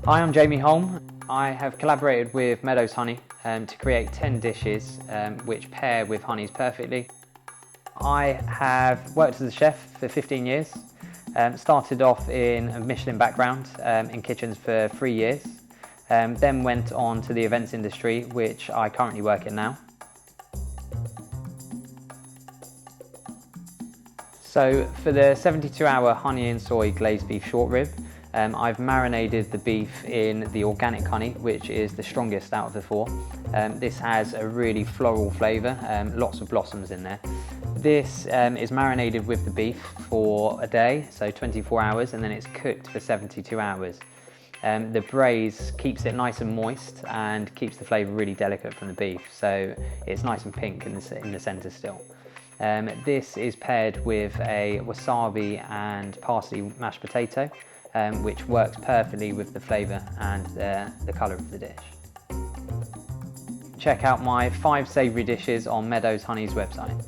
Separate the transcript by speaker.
Speaker 1: Hi, I'm Jamie Holme. I have collaborated with Meadows Honey to create 10 dishes which pair with honeys perfectly. I have worked as a chef for 15 years, started off in a Michelin background in kitchens for 3 years, then went on to the events industry, which I currently work in now. So for the 72-hour honey and soy glazed beef short rib, I've marinated the beef in the organic honey, which is the strongest out of the four. This has a really floral flavour, lots of blossoms in there. This is marinated with the beef for a day, so 24 hours, and then it's cooked for 72 hours. The braise keeps it nice and moist and keeps the flavour really delicate from the beef, so it's nice and pink in the centre still. This is paired with a wasabi and parsley mashed potato, which works perfectly with the flavour and the colour of the dish. Check out my 5 savoury dishes on Meadows Honey's website.